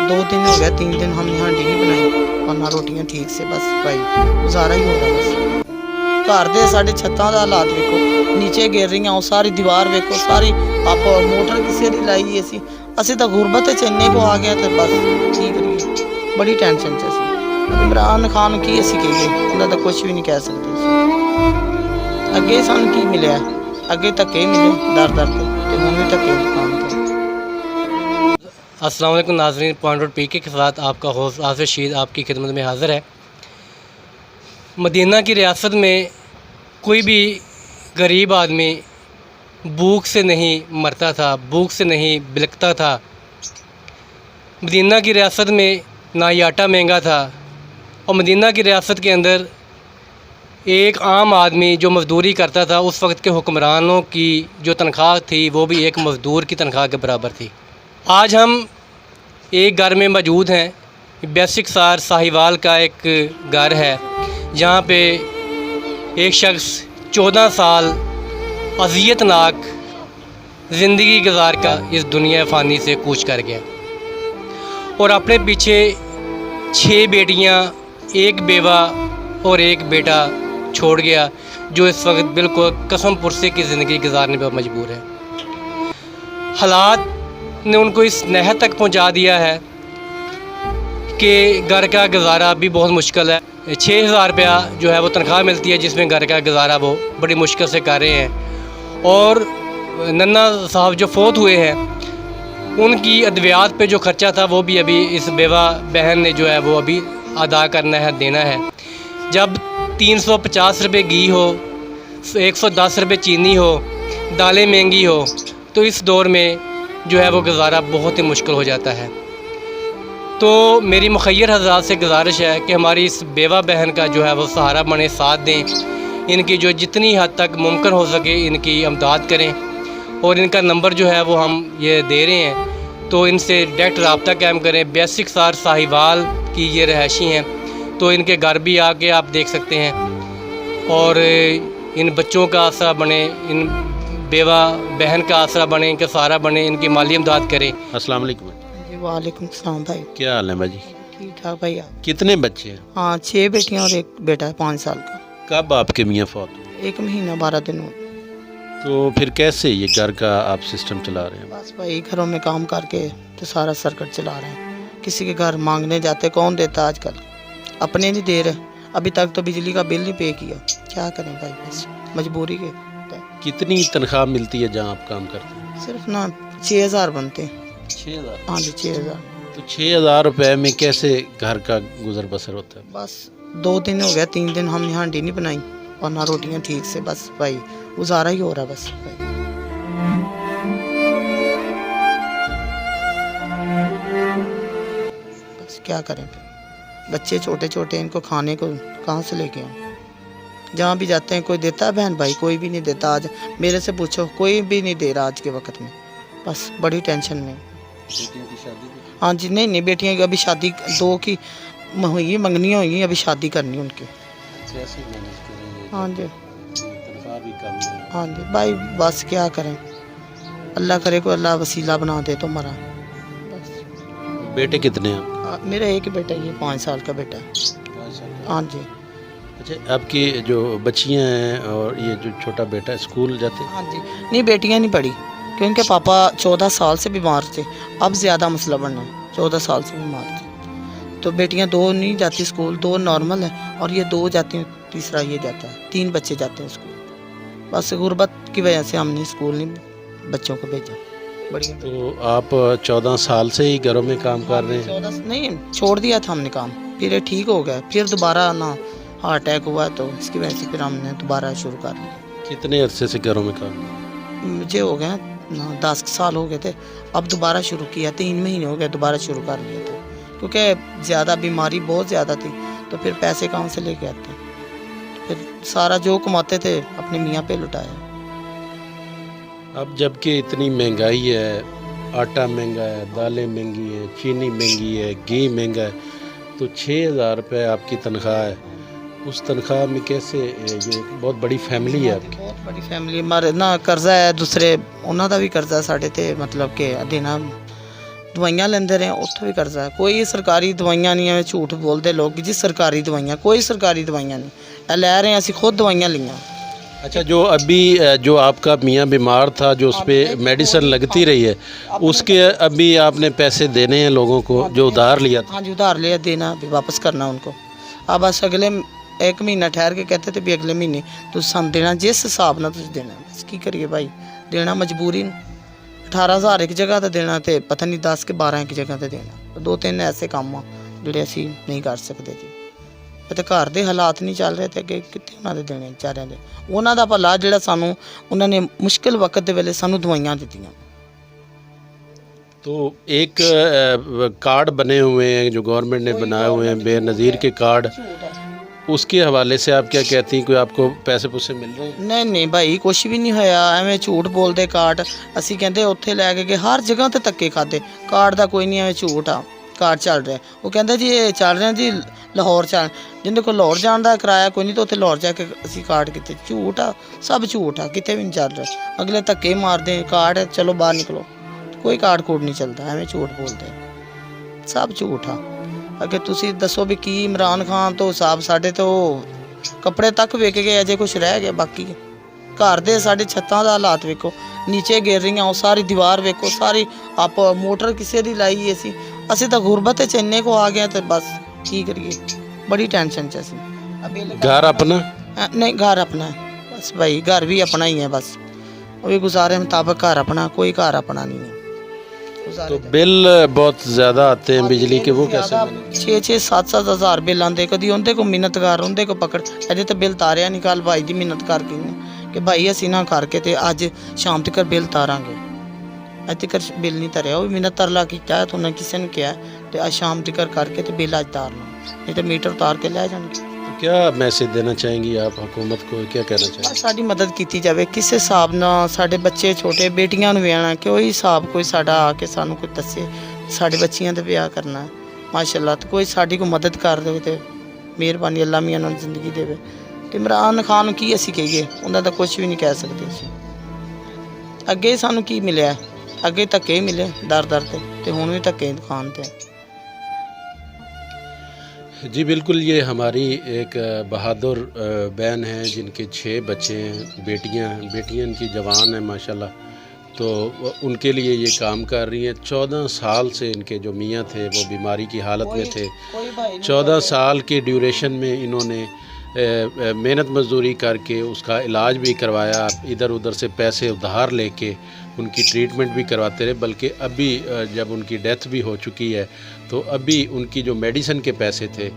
2 दिन हो गया, 3 दिन हमने हांडी नहीं बनाई और ना रोटियां ठीक से, बस भाई गुजारा ही हो रहा बस। घर दे साढ़े छत्तां दा हालात वेखो, नीचे गिर रही और सारी दीवार वेखो, सारी आप मोटर किसी दी लाई असी तो गुरबत इन्ने को आ गया तो बस की करिए, बड़ी टेंशन च असी। इमरान खान की असी कहिए, उन्हें तो कुछ भी नहीं कह सकते। अगे सानू की मिले, अगे धक्के मिले दर दर ते हुण भी धक्के खान ते। अस्सलाम वालेकुम नाज़रीन, पॉइंट रोड पीके के साथ आपका होस्ट आसिफ शीद आपकी खिदमत में हाज़िर है। मदीना की रियासत में कोई भी गरीब आदमी भूख से नहीं मरता था, भूख से नहीं बिलखता था। मदीना की रियासत में ना ही आटा महंगा था और मदीना की रियासत के अंदर एक आम आदमी जो मज़दूरी करता था, उस वक्त के हुक्मरानों की जो तनख्वाह थी वो भी एक मज़दूर की तनख्वाह के बराबर थी। आज हम एक घर में मौजूद हैं। बेसिक सार साहिवाल का एक घर है जहाँ पे एक शख्स 14 साल अज़ियतनाक ज़िंदगी गुजार कर इस दुनिया फ़ानी से कूच कर गया और अपने पीछे 6 बेटियाँ, 1 बेवा और 1 बेटा छोड़ गया, जो इस वक्त बिल्कुल कसम पुरसे की ज़िंदगी गुजारने पर मजबूर है। हालात ने उनको इस नहर तक पहुंचा दिया है कि घर का गुजारा भी बहुत मुश्किल है। 6,000 रुपया जो है वो तनख्वाह मिलती है, जिसमें घर का गुजारा वो बड़ी मुश्किल से कर रहे हैं। और नन्ना साहब जो फोत हुए हैं, उनकी अद्वियात पे जो खर्चा था वो भी अभी इस बेवा बहन ने जो है वो अभी अदा करना है, देना है। जब 350 रुपये घी हो, 110 रुपये चीनी हो, दालें महंगी हो, तो इस दौर में जो है वो गुजारा बहुत ही मुश्किल हो जाता है। तो मेरी मुखय्यर हज़रात से गुजारिश है कि हमारी इस बेवा बहन का जो है वो सहारा बने, साथ दें, इनकी जो जितनी हद तक मुमकिन हो सके इनकी इमदाद करें। और इनका नंबर जो है वो हम ये दे रहे हैं, तो इनसे डायरेक्ट रब्ता कायम करें। बेसिक सार साहिवाल की ये रहायशी हैं, तो इनके घर भी आके आप देख सकते हैं और इन बच्चों का आसरा बने, इन बेवा बहन का आसरा बने, इनका सहारा बने, इनकी माली इमदाद करें। अस्सलाम वालेकुम। जी वालेकुम सलाम भाई। क्या हाल है भाजी? ठीक ठाक भाई। आप? कितने बच्चे हैं? हाँ 6 बेटियाँ और 1 बेटा है 5 साल का। कब आपके मियाँ फौत हुए? 1 महीना 12 दिन हो। तो फिर कैसे ये घर का आप सिस्टम चला रहे हैं? बस भाई घरों में काम करके तो सारा सर्कट चला रहे हैं। किसी के घर मांगने जाते, कौन देता आजकल, अपने नहीं दे रहे। अभी तक तो बिजली का बिल नहीं पे किया, क्या करें भाई, बस मजबूरी के। कितनी तनख्वाह मिलती है जहाँ आप काम करते हैं? सिर्फ ना 6,000 बनते हैं। 6,000? हाँ जी 6,000। तो 6,000 रुपये में कैसे घर का गुजर बसर होता है? बस 2 दिन हो गया, 3 दिन हमने हांडी नहीं बनाई और ना रोटियां ठीक से, बस भाई गुजारा ही हो रहा बस भाई। बस क्या करें फिर, बच्चे छोटे छोटे, इनको खाने को कहाँ से लेके आऊँ? जहाँ भी जाते हैं कोई देता है बहन भाई, कोई भी नहीं देता। आज मेरे से पूछो, कोई भी नहीं दे रहा आज के वक्त में। बस बड़ी टेंशन में। हाँ जी, नहीं बेटियाँ की अभी शादी 2 की हुई, मंगनियाँ हुई, अभी शादी करनी उनकी। हाँ जी हाँ जी भाई, बस क्या करें, अल्लाह करे को अल्लाह वसीला बना दे तो मरा बस। बेटे कितने हैं? मेरा एक बेटा, ये 5 साल का बेटा है। हाँ जी। अच्छा, आपकी जो बच्चियाँ हैं और ये जो छोटा बेटा है स्कूल जाते हैं? हाँ जी, नहीं बेटियाँ नहीं पढ़ी क्योंकि पापा 14 साल से बीमार थे। अब ज़्यादा मसला बढ़ना, 14 साल से बीमार थे। तो बेटियाँ 2 नहीं जाती स्कूल, 2 नॉर्मल है और ये 2 जाती हैं, तीसरा ये जाता है। 3 बच्चे जाते हैं स्कूल। बस गुर्बत की वजह से हमने स्कूल नहीं बच्चों को भेजा। बढ़िया। तो आप 14 साल से ही घरों में काम कर रहे हैं? 14 नहीं, छोड़ दिया था हमने काम, फिर ये ठीक हो गया, फिर दोबारा ना हार्ट अटैक हुआ, तो इसकी वजह से फिर हमने दोबारा शुरू कर लिया। कितने अरसे से घरों में काम? मुझे हो गया ना 10 साल हो गए थे, अब दोबारा शुरू किया। 3 महीने हो गए, दोबारा शुरू कर लिया था, क्योंकि ज़्यादा बीमारी बहुत ज़्यादा थी, तो फिर पैसे कहाँ से लेके आते। फिर सारा जो कमाते थे अपने मियाँ पे लुटाया। अब जबकि इतनी महंगाई है, आटा महंगा है, दालें महंगी है, चीनी महंगी है, घी महंगा है, तो 6,000 रुपये आपकी तनख्वाह है। उस तनख्वाह में कैसे, ये बहुत बड़ी फैमिली है आपकी? बहुत बड़ी फैमिली हमारे ना, कर्जा है दूसरे, उन्हों का भी कर्जा साढ़े ते मतलब कि देना ਦਵਾਈਆਂ ਲੈਂਦੇ ਰਹੇ ਉੱਥੋਂ ਵੀ ਕਰਜ਼ਾ ਹੈ। ਕੋਈ ਸਰਕਾਰੀ ਦਵਾਈਆਂ ਨਹੀਂ, ਐਵੇਂ ਝੂਠ ਬੋਲਦੇ ਲੋਕ ਕਿ ਜੀ ਸਰਕਾਰੀ ਦਵਾਈਆਂ, ਕੋਈ ਸਰਕਾਰੀ ਦਵਾਈਆਂ ਨਹੀਂ, ਇਹ ਲੈ ਰਹੇ ਹਾਂ ਅਸੀਂ ਖੁਦ ਦਵਾਈਆਂ ਲਈਆਂ। अच्छा, जो अभी जो आपका मियाँ बीमार था, जो उस पर मेडिसिन लगती रही है, उसके अभी आपने पैसे देने हैं लोगों को जो उधार लिया था? हाँ जी, उधार लिया, देना भी, वापस करना उनको। अब बस अगले 1 महीना ठहर के कहते थे भी अगले महीने तुम सानू देना, जिस हिसाब नाल तुसीं देना। बस की करिए भाई, देना मजबूरी। 18,000 एक जगह ते देना ते पता नहीं 10 के 12 एक जगह ते देना। 2-3 ऐसे काम आ ਜਿਹੜੇ ਅਸੀਂ ਨਹੀਂ ਕਰ ਸਕਦੇ ਜੀ। ਤੇ ਘਰ ਦੇ ਹਾਲਾਤ ਨਹੀਂ ਚੱਲ ਰਹੇ ਤੇ ਅੱਗੇ ਕਿੱਥੇ ਉਹਨਾਂ ਦੇ ਦੇਣੇ ਵਿਚਾਰਿਆਂ ਦੇ। ਉਹਨਾਂ ਦਾ ਭਲਾ ਜਿਹੜਾ ਸਾਨੂੰ ਉਹਨਾਂ ਨੇ ਮੁਸ਼ਕਿਲ ਵਕਤ ਦੇ ਵੇਲੇ ਸਾਨੂੰ ਦਵਾਈਆਂ ਦਿੱਤੀਆਂ। तो एक कार्ड बने हुए हैं जो गवर्नमेंट ने बनाए हुए हैं, बेनज़ीर के कार्ड, उसके हवाले से आप क्या कहती हैं? कोई आपको पैसे पुसे मिल रहे हैं? ਨਹੀਂ ਨਹੀਂ ਭਾਈ, ਕੁਛ ਵੀ ਨਹੀਂ ਹੋਇਆ, ਐਵੇਂ ਝੂਠ ਬੋਲਦੇ। ਕਾਰਡ ਅਸੀਂ ਕਹਿੰਦੇ ਉੱਥੇ ਲੈ ਕੇ ਗਏ, ਹਰ ਜਗ੍ਹਾ ਤੇ ਧੱਕੇ ਖਾਦੇ। ਕਾਰਡ ਦਾ ਕੋਈ ਨਹੀਂ, ਐਵੇਂ ਝੂਠ ਆ, ਕਾਰਡ ਚੱਲ ਰਿਹਾ। ਉਹ ਕਹਿੰਦੇ ਜੀ ਇਹ ਚੱਲ ਰਿਹਾ ਜੀ ਲਾਹੌਰ ਚੱਲ, ਜਿਹਦੇ ਕੋਲ ਲਾਹੌਰ ਜਾਣ ਦਾ ਕਿਰਾਇਆ ਕੋਈ ਨਹੀਂ ਤਾਂ ਉੱਥੇ ਲਾਹੌਰ ਜਾ ਕੇ ਅਸੀਂ ਕਾਰਡ ਕੀਤੇ। ਝੂਠ ਆ, ਸਭ ਝੂਠ ਆ, ਕਿਤੇ ਵੀ ਨਹੀਂ ਚੱਲ ਰਿਹਾ। ਅਗਲੇ ਧੱਕੇ ਮਾਰਦੇ, ਕਾਰਡ ਚਲੋ ਬਾਹਰ ਨਿਕਲੋ, ਕੋਈ ਕਾਰਡ ਕੋਡ ਨਹੀਂ ਚੱਲਦਾ, ਐਵੇਂ ਝੂਠ ਬੋਲਦੇ, ਸਭ ਝੂਠ ਆ। ਅੱਗੇ ਤੁਸੀਂ ਦੱਸੋ ਵੀ ਕੀ ਇਮਰਾਨ ਖਾਨ ਤੋਂ ਹਿਸਾਬ, ਸਾਡੇ ਤੋਂ ਕੱਪੜੇ ਤੱਕ ਵਿਕ ਗਏ, ਅਜੇ ਕੁਛ ਰਹਿ ਗਿਆ ਬਾਕੀ। ਘਰ ਦੇ ਸਾਡੇ ਛੱਤਾਂ ਦਾ ਹਾਲਾਤ ਵੇਖੋ, ਨੀਚੇ ਗਿਰ ਰਹੀਆਂ, ਉਹ ਸਾਰੀ ਦੀਵਾਰ ਵੇਖੋ, ਸਾਰੀ ਆਪ ਮੋਟਰ ਕਿਸੇ ਦੀ ਲਾਈ ਅਸੀਂ ਤਾਂ ਗੁਰਬਤ 'ਚ ਇੰਨੇ ਕੋ ਆ ਗਏ ਤੇ ਬਸ ਕੀ ਕਰੀਏ, ਬੜੀ ਟੈਨਸ਼ਨ 'ਚ ਅਸੀਂ। घर अपना? नहीं, घर अपना है बस भाई, घर भी अपना ही है बस, वो भी गुजारे मुताबिक घर अपना, कोई घर अपना नहीं है। तो बिल बहुत ज़्यादा आते हैं बिजली के, वो कैसे? 6-6, 7-7 हज़ार बिल आते। कभी उनके को मिन्नतकार, उनके को पकड़, अजे तो बिल तारिया नहीं। कल भाई की मिन्नत कर गई कि भाई असी ना करके तो अज शाम तक बिल तारांगे, अज तक बिल नहीं तरिया। वो भी मिन्नत तरला किया तो उन्हें किसी ने किया तो अज शाम तक करके तो बिल अज तार लो, नहीं तो मीटर उतार के ले जाएंगे। तो क्या मैसेज देना चाहेंगी आप हुकूमत को, क्या कहना चाहेंगे? साड़ी मदद की जाए किस हिसाब ना, साढ़े बच्चे छोटे, बेटियां नूं विआहना, कोई हिसाब कोई साड़ा आके सानू कोई दसे, साढ़े बच्चियां दा विआह करना है माशाअल्लाह, तो कोई साड़ी को मदद कर दे तो मेहरबानी, अल्लाह मियां उन्हां नूं जिंदगी देवे। ते इमरान खान की असीं कहीए, उन्हां दा कुछ भी नहीं कह सकते असीं। अगे सानू की मिलिया, अगे धक्के मिले दर दर ते हुण भी धक्के खान ते। जी बिल्कुल, ये हमारी एक बहादुर बहन है जिनके 6 बच्चे हैं, बेटियां इनकी जवान हैं माशाल्लाह, तो उनके लिए ये काम कर रही हैं। 14 साल से इनके जो मियाँ थे वो बीमारी की हालत में थे। 14 साल के ड्यूरेशन में इन्होंने मेहनत मजदूरी करके उसका इलाज भी करवाया, इधर उधर से पैसे उधार लेके उनकी ट्रीटमेंट भी करवाते रहे। बल्कि अभी जब उनकी डेथ भी हो चुकी है तो अभी उनकी जो मेडिसिन के पैसे थे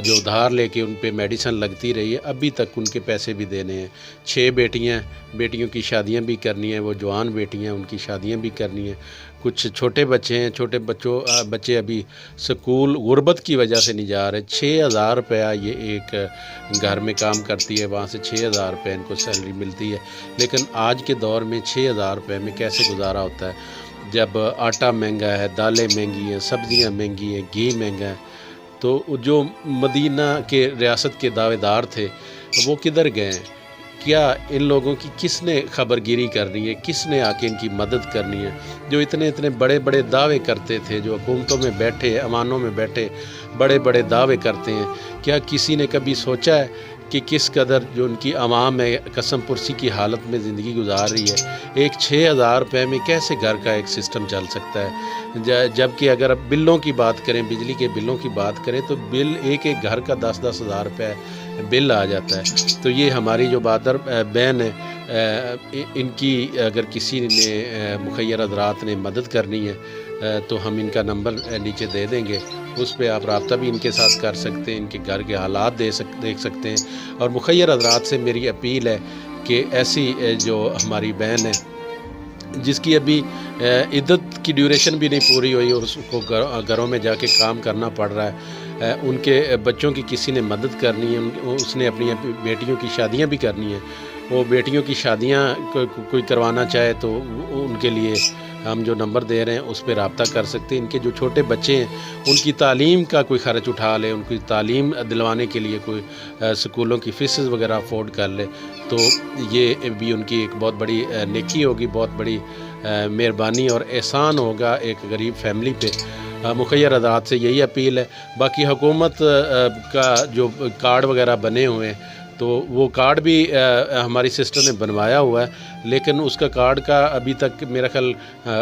जो उधार लेके उन पे मेडिसिन लगती रही है, अभी तक उनके पैसे भी देने हैं। 6 बेटियों की शादियां भी करनी है, वो जवान बेटियां, उनकी शादियां भी करनी है। कुछ छोटे बच्चे हैं, छोटे बच्चे अभी स्कूल गुर्बत की वजह से नहीं जा रहे। 6,000 रुपया ये एक घर में काम करती है, वहाँ से 6,000 रुपये इनको सैलरी मिलती है। लेकिन आज के दौर में 6,000 रुपये में कैसे गुजारा होता है जब आटा महंगा है, दालें महंगी हैं, सब्ज़ियाँ महंगी हैं, घी महंगा है। तो जो मदीना के रियासत के दावेदार थे वो किधर गए हैं? क्या इन लोगों की किसने खबरगिरी करनी है, किसने आके इनकी मदद करनी है? जो इतने बड़े बड़े दावे करते थे, जो हुकूमतों में बैठे, अमानों में बैठे बड़े बड़े दावे करते हैं, क्या किसी ने कभी सोचा है कि किस कदर जो उनकी आवाम है कसम पुरसी की हालत में ज़िंदगी गुजार रही है? एक 6,000 रुपये में कैसे घर का एक सिस्टम चल सकता है? जबकि अगर अब बिलों की बात करें, बिजली के बिलों की बात करें, तो बिल एक घर का 10-10 हज़ार रुपये बिल आ जाता है। तो ये हमारी जो बहादुर बहन है, इनकी अगर किसी ने मुखैर हज़रात ने मदद करनी है तो हम इनका नंबर नीचे दे देंगे, उस पर आप रब्ता भी इनके साथ कर सकते हैं, इनके घर के हालात देख सकते हैं। और मुखैर हज़रात से मेरी अपील है कि ऐसी जो हमारी बहन है जिसकी अभी इद्दत की ड्यूरेशन भी नहीं पूरी हुई और उसको घरों में जाके काम करना पड़ रहा है, उनके बच्चों की किसी ने मदद करनी है, उसने अपनी बेटियों की शादियां भी करनी है, वो बेटियों की शादियां कोई करवाना चाहे तो उनके लिए हम जो नंबर दे रहे हैं उस पर रब्ता कर सकते हैं। इनके जो छोटे बच्चे हैं उनकी तालीम का कोई ख़र्च उठा ले, उनकी तालीम दिलवाने के लिए कोई स्कूलों की फ़ीसेस वगैरह अफोर्ड कर ले, तो ये भी उनकी एक बहुत बड़ी नेकी होगी, बहुत बड़ी मेहरबानी और एहसान होगा एक गरीब फैमिली पे। मुखैर हज़रात से यही अपील है। बाकी हुकूमत का जो कार्ड वगैरह बने हुए हैं तो वो कार्ड भी हमारी सिस्टर ने बनवाया हुआ है, लेकिन उसका कार्ड का अभी तक मेरा ख्याल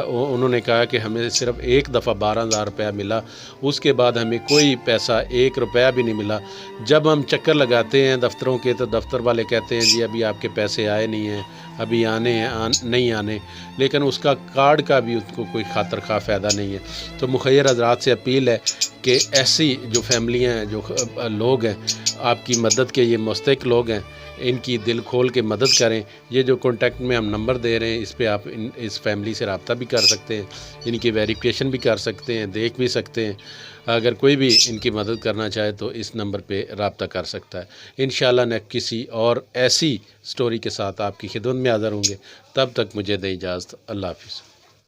उन्होंने कहा कि हमें सिर्फ एक दफ़ा 12,000 रुपया मिला, उसके बाद हमें कोई पैसा 1 रुपया भी नहीं मिला। जब हम चक्कर लगाते हैं दफ्तरों के तो दफ्तर वाले कहते हैं जी अभी आपके पैसे आए नहीं हैं, अभी आने हैं नहीं आने, लेकिन उसका कार्ड का भी उसको कोई खातर खा फ़ायदा नहीं है। तो मुखैर हज़रात से अपील है कि ऐसी जो फैमिलियाँ हैं, जो लोग हैं, आपकी मदद के ये मुस्तहिक लोग हैं, इनकी दिल खोल के मदद करें। ये जो कॉन्टैक्ट में हम नंबर दे रहे हैं इस पे आप इस फैमिली से रब्ता भी कर सकते हैं, इनकी वेरिफिकेशन भी कर सकते हैं, देख भी सकते हैं। अगर कोई भी इनकी मदद करना चाहे तो इस नंबर पे रब्ता कर सकता है। इंशाअल्लाह न किसी और ऐसी स्टोरी के साथ आपकी खिदमत में हाज़िर होंगे। तब तक मुझे दें इजाज़त। अल्लाह हाफ़िज़।